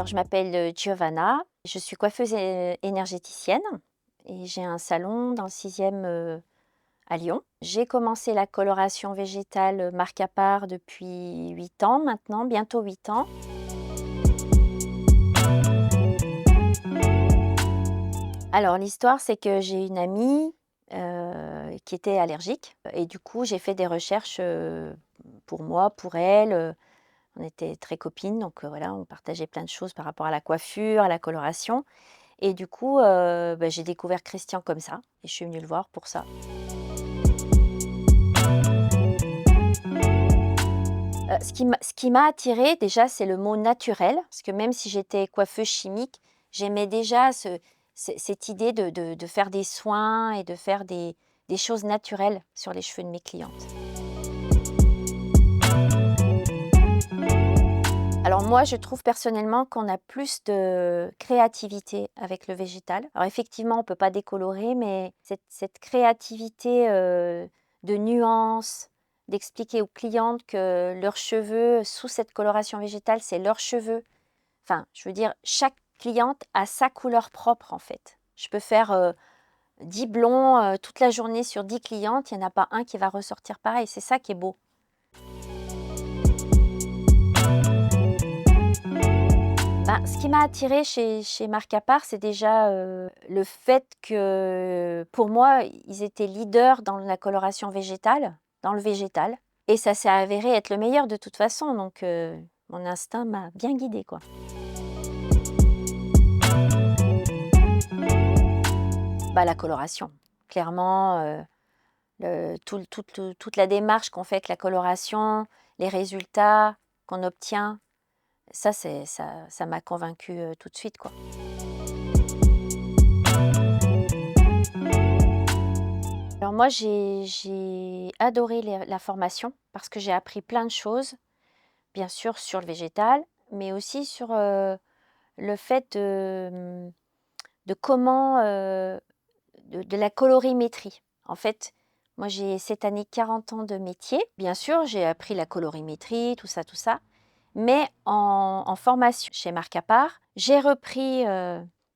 Alors, je m'appelle Giovanna, je suis coiffeuse énergéticienne et j'ai un salon dans le 6e à Lyon. J'ai commencé la coloration végétale marque à part depuis 8 ans maintenant, bientôt 8 ans. Alors, l'histoire, c'est que j'ai une amie qui était allergique et du coup, j'ai fait des recherches pour moi, pour elle. On était très copines, donc voilà, on partageait plein de choses par rapport à la coiffure, à la coloration. Et du coup, j'ai découvert Christian comme ça et je suis venue le voir pour ça. Ce qui m'a attirée déjà, c'est le mot naturel, parce que même si j'étais coiffeuse chimique, j'aimais déjà cette idée de faire des soins et de faire des choses naturelles sur les cheveux de mes clientes. Alors moi, je trouve personnellement qu'on a plus de créativité avec le végétal. Alors effectivement, on ne peut pas décolorer, mais cette créativité de nuances, d'expliquer aux clientes que leurs cheveux, sous cette coloration végétale, c'est leurs cheveux. Enfin, je veux dire, chaque cliente a sa couleur propre en fait. Je peux faire 10 blonds toute la journée sur 10 clientes, il n'y en a pas un qui va ressortir pareil. C'est ça qui est beau. Ben, ce qui m'a attirée chez Marc Appart, c'est déjà, le fait que, pour moi, ils étaient leaders dans la coloration végétale, dans le végétal et ça s'est avéré être le meilleur de toute façon donc mon instinct m'a bien guidée, quoi. Bah, la coloration. Clairement, toute la démarche qu'on fait avec la coloration, les résultats qu'on obtient, ça m'a convaincue, tout de suite, quoi. Alors moi, j'ai adoré la formation parce que j'ai appris plein de choses, bien sûr sur le végétal, mais aussi sur, le fait de comment, de la colorimétrie. En fait, moi j'ai cette année 40 ans de métier. Bien sûr, j'ai appris la colorimétrie, tout ça, mais en formation chez Marc Appart, j'ai repris,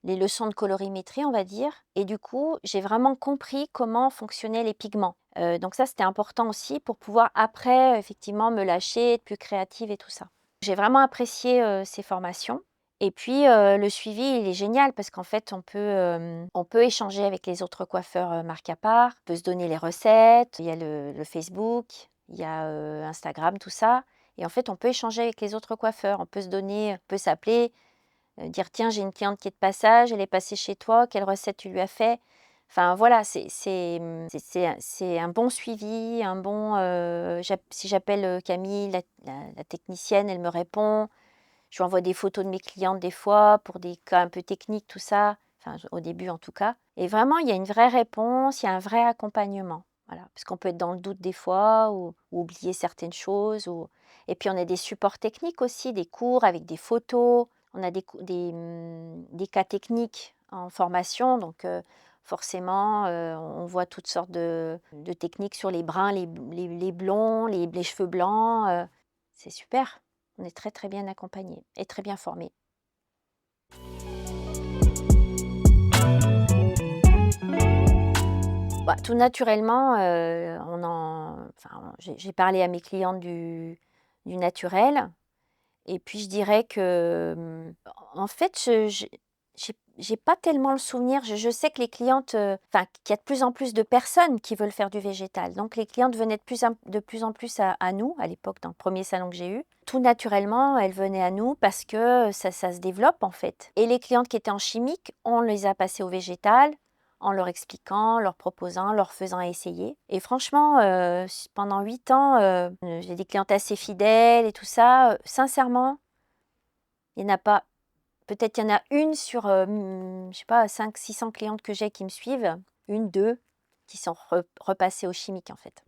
les leçons de colorimétrie, on va dire et du coup, j'ai vraiment compris comment fonctionnaient les pigments. Donc ça, c'était important aussi pour pouvoir après, effectivement, me lâcher, être plus créative et tout ça. J'ai vraiment apprécié, ces formations et puis, le suivi, il est génial parce qu'en fait, on peut échanger avec les autres coiffeurs, Marc Appart, on peut se donner les recettes, il y a le Facebook, il y a, Instagram, tout ça et en fait, on peut échanger avec les autres coiffeurs. On peut s'appeler, dire: «Tiens, j'ai une cliente qui est de passage, elle est passée chez toi, quelle recette tu lui as fait?» Enfin voilà, c'est un bon suivi, un bon, si j'appelle, Camille, la technicienne, elle me répond. Je lui envoie des photos de mes clientes des fois pour des cas un peu techniques, tout ça, enfin au début en tout cas et vraiment il y a une vraie réponse, il y a un vrai accompagnement. Voilà, parce qu'on peut être dans le doute des fois ou oublier certaines choses et puis on a des supports techniques aussi, des cours avec des photos. On a des cas techniques en formation donc forcément, on voit toutes sortes de techniques sur les bruns, les blonds, les cheveux blancs, c'est super. On est très, très bien accompagnés et très bien formés. Bah, tout naturellement, j'ai parlé à mes clientes du naturel et puis je dirais que, en fait, j'ai pas tellement le souvenir. Je sais que les clientes, qu'il y a de plus en plus de personnes qui veulent faire du végétal. Donc les clientes venaient de plus en plus à nous, à l'époque, dans le premier salon que j'ai eu. Tout naturellement, elles venaient à nous parce que ça se développe, en fait. Et les clientes qui étaient en chimique, on les a passées au végétal en leur expliquant, leur proposant, leur faisant essayer. Et franchement, pendant 8 ans, j'ai des clientes assez fidèles et tout ça. Sincèrement, il n'y en a pas. Peut-être il y en a une sur, je sais pas, 500-600 clientes que j'ai qui me suivent, une, 2, qui sont repassées au chimique, en fait.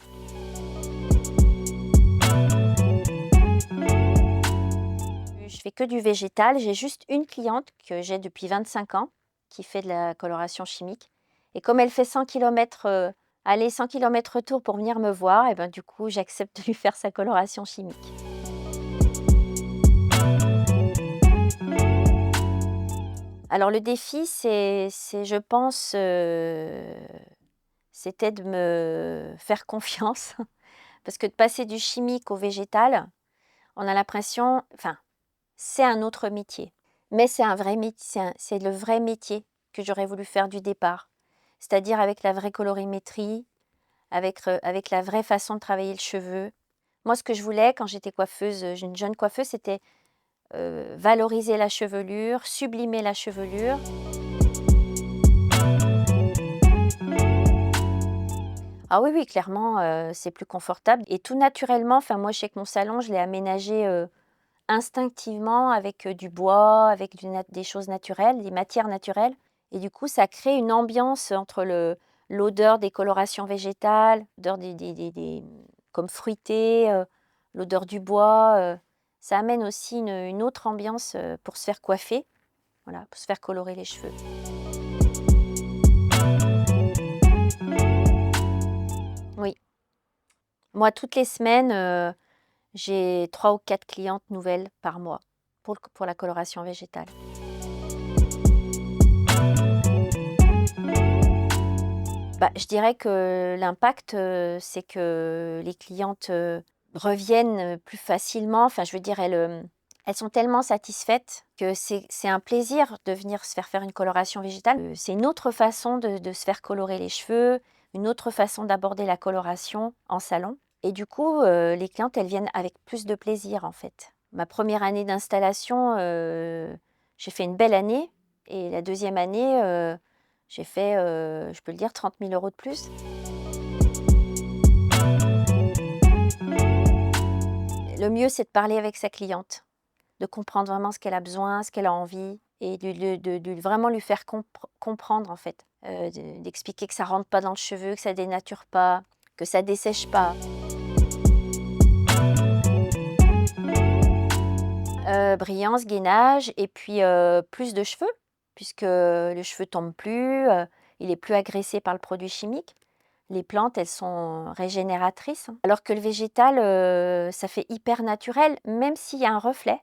Je fais que du végétal. J'ai juste une cliente que j'ai depuis 25 ans qui fait de la coloration chimique et comme elle fait 100 kilomètres, aller, 100 kilomètres retour pour venir me voir et ben, du coup, j'accepte de lui faire sa coloration chimique. Alors le défi, je pense, c'était de me faire confiance parce que de passer du chimique au végétal, on a l'impression enfin, c'est un autre métier, mais c'est un vrai métier, c'est le vrai métier que j'aurais voulu faire du départ. C'est-à-dire avec la vraie colorimétrie, avec la vraie façon de travailler le cheveu. Moi, ce que je voulais quand j'étais coiffeuse, une jeune coiffeuse, c'était, valoriser la chevelure, sublimer la chevelure. Ah oui, oui, clairement, c'est plus confortable et tout naturellement, enfin moi, je sais que mon salon, je l'ai aménagé, instinctivement avec, du bois, avec des choses naturelles, des matières naturelles et du coup, ça crée une ambiance entre l'odeur des colorations végétales, l'odeur comme fruitées, l'odeur du bois, ça amène aussi une autre ambiance, pour se faire coiffer, voilà, pour se faire colorer les cheveux. Oui. Moi, toutes les semaines, j'ai 3 ou 4 clientes nouvelles par mois pour la coloration végétale. Bah, je dirais que l'impact, c'est que les clientes, reviennent, plus facilement. Enfin, je veux dire, elles sont tellement satisfaites que c'est un plaisir de venir se faire faire une coloration végétale. C'est une autre façon de se faire colorer les cheveux, une autre façon d'aborder la coloration en salon et du coup, les clientes, elles viennent avec plus de plaisir, en fait. Ma première année d'installation, j'ai fait une belle année et la deuxième année, j'ai fait, je peux le dire, 30 000 € de plus. Le mieux, c'est de parler avec sa cliente, de comprendre vraiment ce qu'elle a besoin, ce qu'elle a envie et de vraiment lui faire comprendre, en fait. D'expliquer que ça rentre pas dans le cheveu, que ça dénature pas, que ça dessèche pas. Brillance, gainage et puis, plus de cheveux puisque le cheveu tombe plus, il est plus agressé par le produit chimique. Les plantes, elles sont régénératrices, hein. Alors que le végétal, ça fait hyper naturel, même s'il y a un reflet,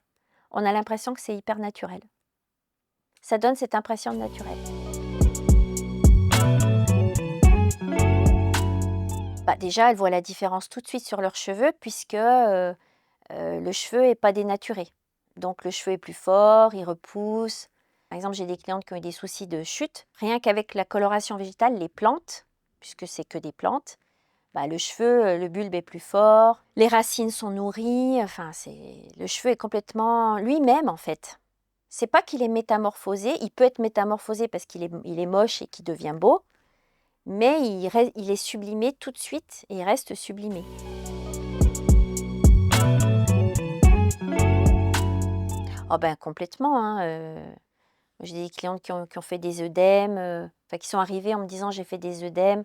on a l'impression que c'est hyper naturel. Ça donne cette impression de naturel. Bah, déjà, elles voient la différence tout de suite sur leurs cheveux puisque, le cheveu est pas dénaturé. Donc le cheveu est plus fort, il repousse. Par exemple, j'ai des clientes qui ont eu des soucis de chute. Rien qu'avec la coloration végétale, les plantes, puisque c'est que des plantes, bah, le cheveu, le bulbe est plus fort, les racines sont nourries, enfin le cheveu est complètement lui-même en fait. C'est pas qu'il est métamorphosé, il peut être métamorphosé parce qu'il est moche et qu'il devient beau, mais il est sublimé tout de suite et il reste sublimé. Oh ben complètement, hein, j'ai des clientes qui ont fait des œdèmes, enfin qui sont arrivées en me disant: «J'ai fait des œdèmes».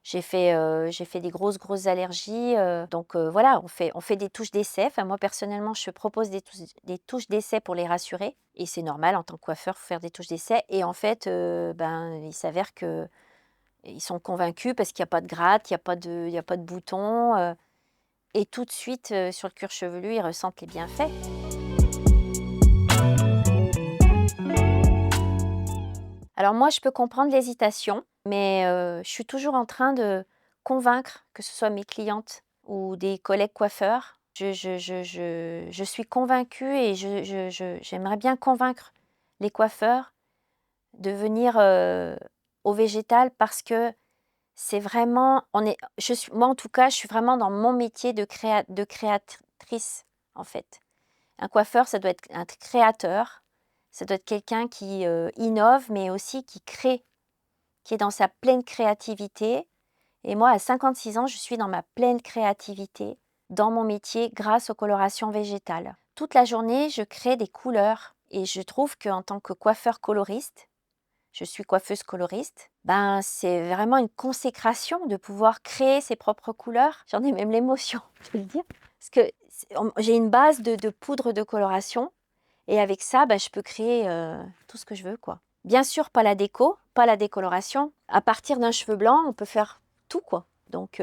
J'ai fait des grosses allergies, donc voilà, on fait des touches d'essai. Enfin moi personnellement, je propose des touches d'essai pour les rassurer et c'est normal en tant que coiffeur, faut faire des touches d'essai et en fait, ben, il s'avère qu'ils sont convaincus parce qu'il y a pas de gratte, il y a pas de boutons, et tout de suite, sur le cuir chevelu, ils ressentent les bienfaits. Alors moi, je peux comprendre l'hésitation, mais je suis toujours en train de convaincre, que ce soit mes clientes ou des collègues coiffeurs. Je suis convaincue et j'aimerais bien convaincre les coiffeurs de venir, au végétal parce que c'est vraiment moi en tout cas, je suis vraiment dans mon métier de créatrice, en fait. Un coiffeur, ça doit être un créateur, ça doit être quelqu'un qui, innove, mais aussi qui crée, qui est dans sa pleine créativité et moi, à 56 ans, je suis dans ma pleine créativité, dans mon métier, grâce aux colorations végétales. Toute la journée, je crée des couleurs et je trouve qu'en tant que coiffeur coloriste, je suis coiffeuse coloriste, ben, c'est vraiment une consécration de pouvoir créer ses propres couleurs. J'en ai même l'émotion de le dire, parce que j'ai une base de poudre de coloration et avec ça, bah, je peux créer, tout ce que je veux, quoi. Bien sûr, pas la déco, pas la décoloration. À partir d'un cheveu blanc, on peut faire tout, quoi. Donc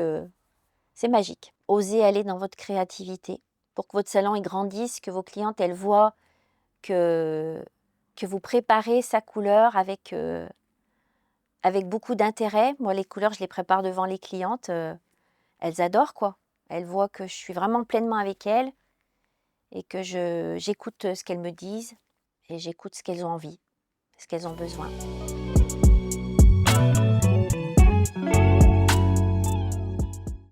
c'est magique. Osez aller dans votre créativité pour que votre salon, il grandisse, que vos clientes, elles voient que que vous préparez sa couleur avec beaucoup d'intérêt. Moi, les couleurs, je les prépare devant les clientes, elles adorent, quoi. Elles voient que je suis vraiment pleinement avec elles et que j'écoute, ce qu'elles me disent et j'écoute ce qu'elles ont envie, ce qu'elles ont besoin.